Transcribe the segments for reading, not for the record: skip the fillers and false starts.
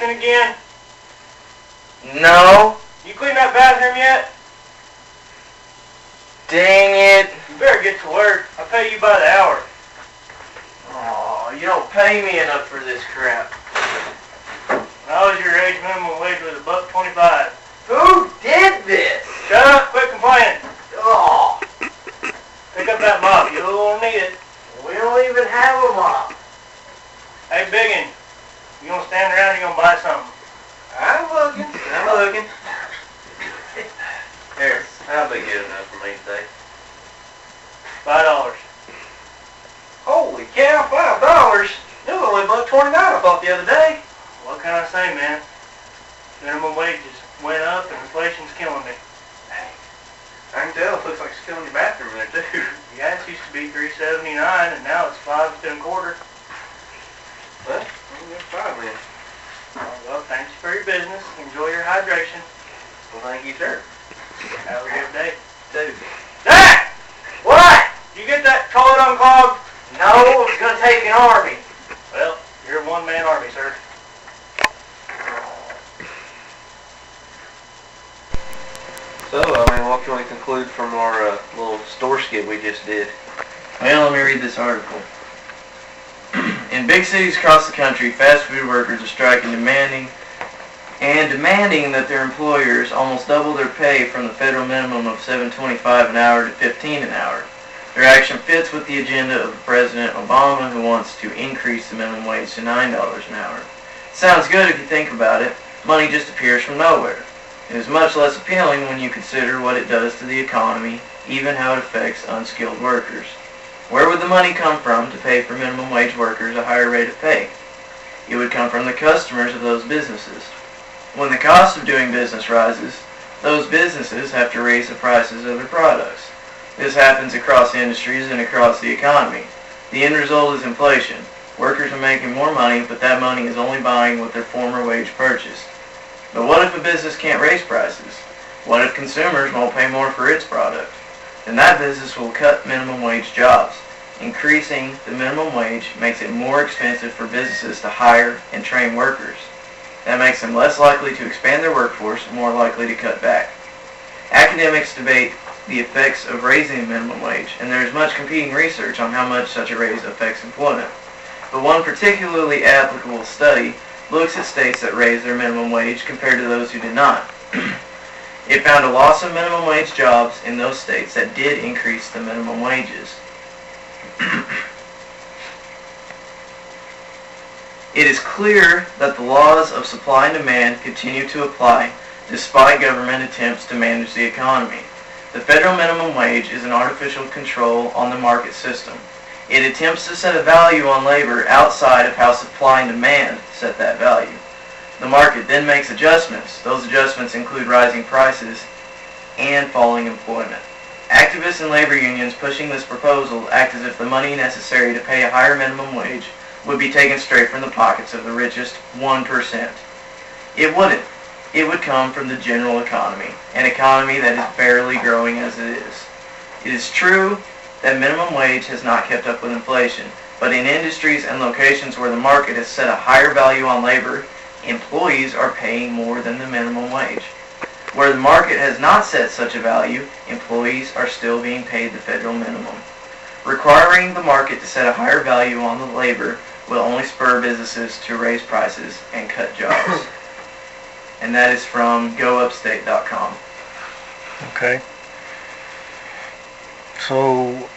basement again? No. You clean that bathroom yet? Dang it. You better get to work. I pay you by the hour. Oh, you don't pay me enough for this crap. When I was your age, minimum wage was $1.25. Who did this? Shut up, quit complaining. Oh, Pick up that mop, you'll need it. we don't even have a mop. Hey, biggin, you gonna stand around or you gonna buy something? I'm looking. Here, that'll be good enough for me today. $5. Holy cow, $5? It was only $1.29 I thought the other day. What can I say, man? Minimum wages went up and inflation's killing me. I can tell it looks like it's killing your bathroom there too. Gas used to be $3.79 and now it's $5.25. Well, that's fine then. Well, thanks for your business. Enjoy your hydration. Well, thank you, sir. Have a good day. Dude. Zach! What? You get that toilet unclogged? No, it's going to take an army. Well, you're a one-man army, sir. So, what can we conclude from our little store skit we just did? Well, let me read this article. In big cities across the country, fast food workers are striking, demanding that their employers almost double their pay from the federal minimum of $7.25 an hour to $15 an hour. Their action fits with the agenda of President Obama, who wants to increase the minimum wage to $9 an hour. Sounds good if you think about it. Money just appears from nowhere. It is much less appealing when you consider what it does to the economy, even how it affects unskilled workers. Where would the money come from to pay for minimum wage workers a higher rate of pay? It would come from the customers of those businesses. When the cost of doing business rises, those businesses have to raise the prices of their products. This happens across industries and across the economy. The end result is inflation. Workers are making more money, but that money is only buying what their former wage purchased. But what if a business can't raise prices? What if consumers won't pay more for its product? Then that business will cut minimum wage jobs. Increasing the minimum wage makes it more expensive for businesses to hire and train workers. That makes them less likely to expand their workforce and more likely to cut back. Academics debate the effects of raising the minimum wage, and there is much competing research on how much such a raise affects employment. But one particularly applicable study looks at states that raised their minimum wage compared to those who did not. It found a loss of minimum wage jobs in those states that did increase the minimum wages. It is clear that the laws of supply and demand continue to apply despite government attempts to manage the economy. The federal minimum wage is an artificial control on the market system. It attempts to set a value on labor outside of how supply and demand set that value. The market then makes adjustments. Those adjustments include rising prices and falling employment. Activists and labor unions pushing this proposal act as if the money necessary to pay a higher minimum wage would be taken straight from the pockets of the richest 1%. It wouldn't. It would come from the general economy, an economy that is barely growing as it is. It is true that minimum wage has not kept up with inflation, but in industries and locations where the market has set a higher value on labor, employees are paying more than the minimum wage. Where the market has not set such a value, employees are still being paid the federal minimum. Requiring the market to set a higher value on the labor will only spur businesses to raise prices and cut jobs. And that is from GoUpstate.com. Okay. So,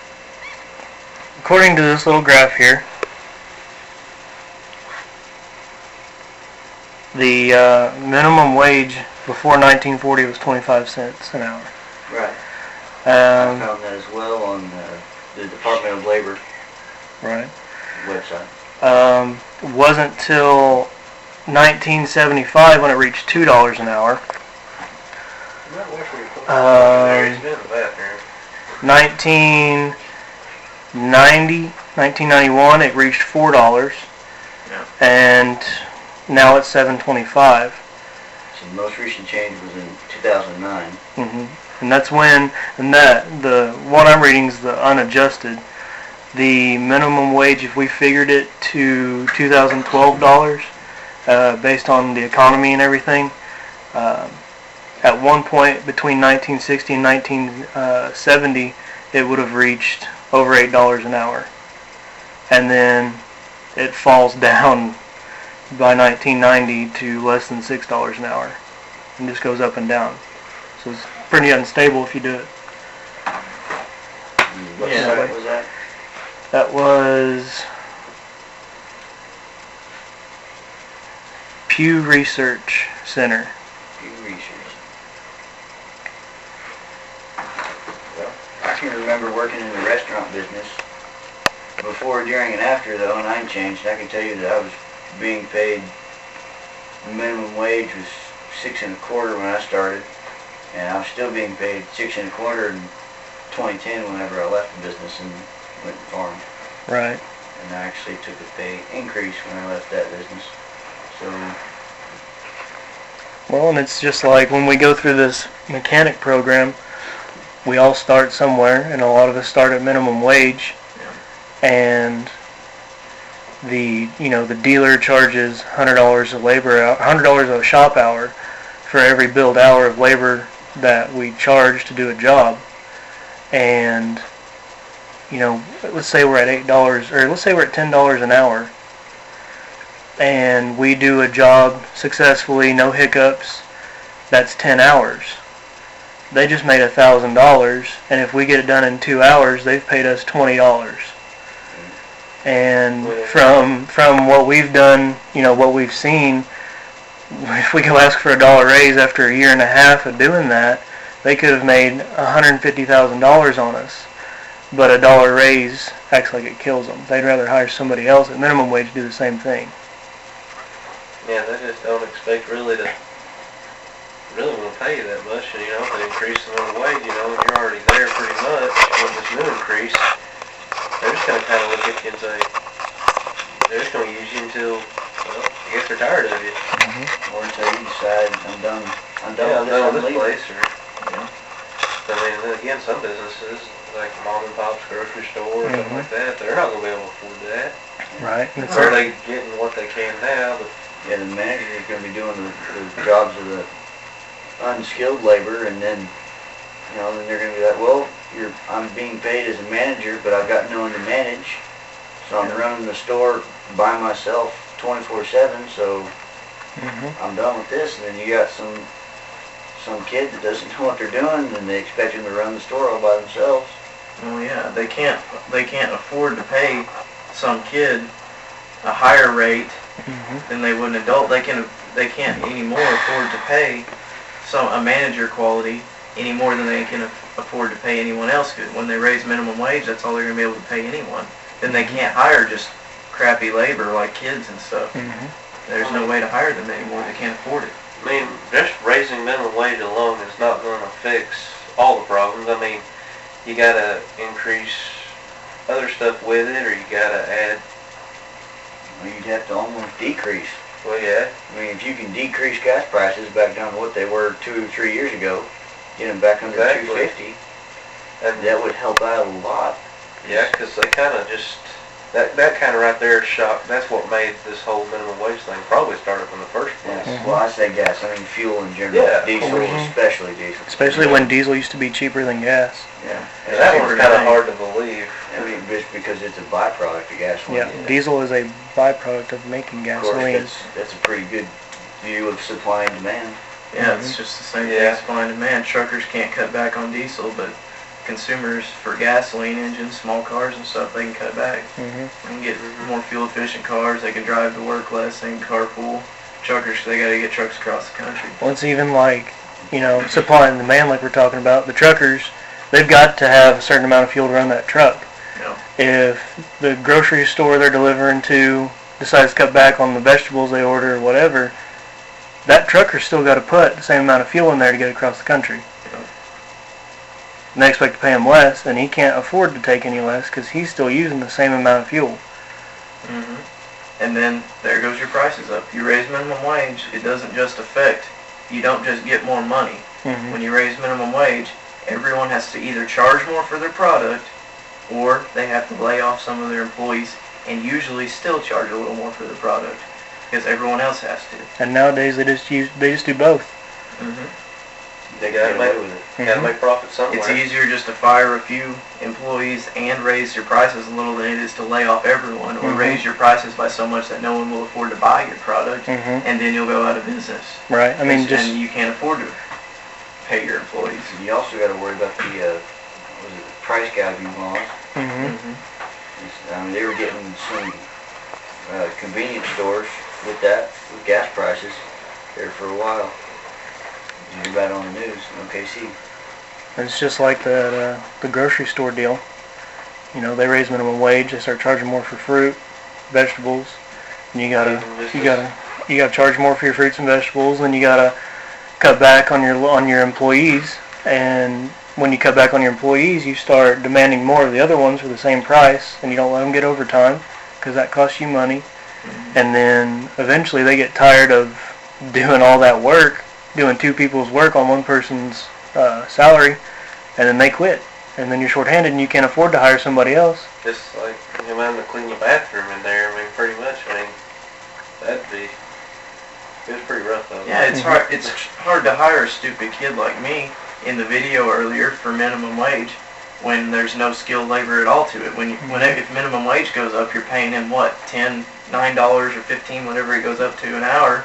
according to this little graph here, the minimum wage before 1940 was 25 cents an hour. Right. I found that as well on the Department of Labor Right. website. It wasn't till 1975 when it reached $2 an hour. 1991 it reached $4, and now it's $7.25. So the most recent change was in 2009. And that's when, the one I'm reading is the unadjusted. The minimum wage, if we figured it to 2012 dollars, based on the economy and everything. At one point between 1960 and 1970, it would have reached over $8 an hour. And then it falls down by 1990 to less than $6 an hour. And just goes up and down. So it's pretty unstable if you do it. What Yeah. site was that? That was Pew Research Center. Pew Research. Well, I can remember working in the restaurant business before, during, and after the '09 change. And I can tell you that I was being paid, minimum wage was $6.25 when I started, and I was still being paid $6.25 in 2010 whenever I left the business and went and farmed. Right. And I actually took a pay increase when I left that business. So, Well, and it's just like when we go through this mechanic program, we all start somewhere, and a lot of us start at minimum wage, and the dealer charges $100 a labor hour, $100 a shop hour for every billed hour of labor that we charge to do a job. And let's say we're at $8, or let's say we're at $10 an hour, and we do a job successfully, no hiccups. That's 10 hours. They just made $1,000, and if we get it done in 2 hours, they've paid us $20. And from what we've done, what we've seen, if we go ask for a $1 raise after a year and a half of doing that, they could have made $150,000 on us. But a $1 raise acts like it kills them. They'd rather hire somebody else at minimum wage to do the same thing. Yeah, they just don't expect really want to pay you that much, and if they increase the minimum wage, and you're already there pretty much on this new increase, they're just going to kind of look at you and say, they're just going to use you until, I guess they're tired of you. or until you decide, I'm done I'm done with I'm this leaving. place, or, then again, some businesses, like mom and pop's grocery store or something like that, they're not going to be able to afford that. Right. And it's Or are they getting what they can now, but Yeah, the manager is going to be doing the jobs of the unskilled labor, and then, then they're going to be like, well, I'm being paid as a manager, but I've got no one to manage, so I'm running the store by myself 24/7, so I'm done with this. And then you got some kid that doesn't know what they're doing, and they expect him to run the store all by themselves. Well, yeah, they can't afford to pay some kid a higher rate than they would an adult. They can't anymore afford to pay a manager quality any more than they can afford to pay anyone else. Cause when they raise minimum wage, that's all they're going to be able to pay anyone. Then they can't hire just crappy labor like kids and stuff. There's no way to hire them anymore. They can't afford it. I mean, just raising minimum wage alone is not going to fix all the problems. I mean, you got to increase other stuff with it, or you got to add. Well, you'd have to almost decrease. Well, yeah. I mean, if you can decrease gas prices back down to what they were 2 or 3 years ago, get them back under $2.50, And that would help out a lot. yeah, because they kind of just that kind of right there shocked. That's what made this whole minimum wage thing probably start up in the first place. Well, I say gas, I mean fuel in general. Yeah. Diesel, especially diesel. especially when diesel used to be cheaper than gas. Yeah. And that one's kind of hard to believe. I mean, just because it's a byproduct of gasoline. Yeah, diesel is a byproduct of making Of course, gasoline. that's a pretty good view of supply and demand. Yeah, it's just the same Yeah. thing, supply and demand. Truckers can't cut back on diesel, but consumers for gasoline engines, small cars and stuff, they can cut back. They can get more fuel efficient cars, they can drive to work less, they can carpool. Truckers, they gotta get trucks across the country. Well, it's even like, supply and demand like we're talking about. The truckers, they've got to have a certain amount of fuel to run that truck. Yeah. If the grocery store they're delivering to decides to cut back on the vegetables they order or whatever, that trucker's still got to put the same amount of fuel in there to get across the country. And they expect to pay him less, and he can't afford to take any less because he's still using the same amount of fuel. And then there goes your prices up. You raise minimum wage, it doesn't just affect, you don't just get more money. When you raise minimum wage, everyone has to either charge more for their product or they have to lay off some of their employees and usually still charge a little more for the product. because everyone else has to. And nowadays they just do both. They Gotta got make- away with it. Gotta make profit somewhere. It's easier just to fire a few employees and raise your prices a little than it is to lay off everyone or Mhm. raise your prices by so much that no one will afford to buy your product, Mhm. and then you'll go out of business. Right. I mean, just and you can't afford to pay your employees. And you also got to worry about the, what was it, the price gouging laws. mhm. I mean, they were getting some convenience stores with that, with gas prices there for a while. You hear about it on the news in OKC. It's just like the grocery store deal. You know, they raise minimum wage. They start charging more for fruit, vegetables, and you gotta charge more for your fruits and vegetables. Then you gotta cut back on your employees. And when you cut back on your employees, you start demanding more of the other ones for the same price, and you don't let them get overtime because that costs you money. And then eventually they get tired of doing all that work, doing two people's work on one person's salary, and then they quit. And then you're shorthanded and you can't afford to hire somebody else. Just like him having to clean the bathroom in there, I mean, pretty much, I mean, it was pretty rough though. Yeah, it's hard. It's hard to hire a stupid kid like me in the video earlier for minimum wage when there's no skilled labor at all to it. If minimum wage goes up, you're paying him what, $9 or $15, whatever it goes up to an hour,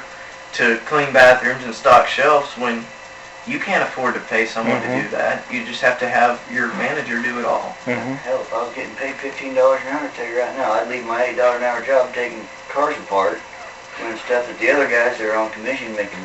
to clean bathrooms and stock shelves when you can't afford to pay someone to do that. You just have to have your manager do it all. Mhm. Hell, if I was getting paid $15 an hour, I tell you right now, I'd leave my $8 an hour job taking cars apart, doing stuff that the other guys that are on commission making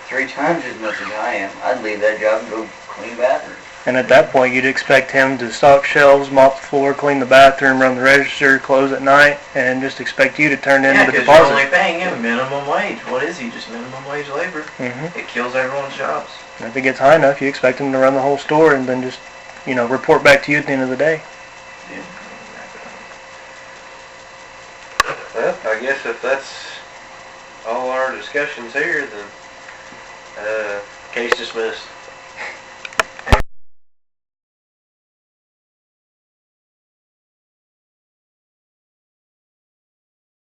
3 times as much as I am. I'd leave that job and go clean bathrooms. And at that point, you'd expect him to stock shelves, mop the floor, clean the bathroom, run the register, close at night, and just expect you to turn in Yeah, the because you're only deposit. paying him minimum wage. What is he? Just minimum wage labor. Mhm. It kills everyone's jobs. And if it gets high enough, you expect him to run the whole store and then just, report back to you at the end of the day. Well, I guess if that's all our discussions here, then case dismissed.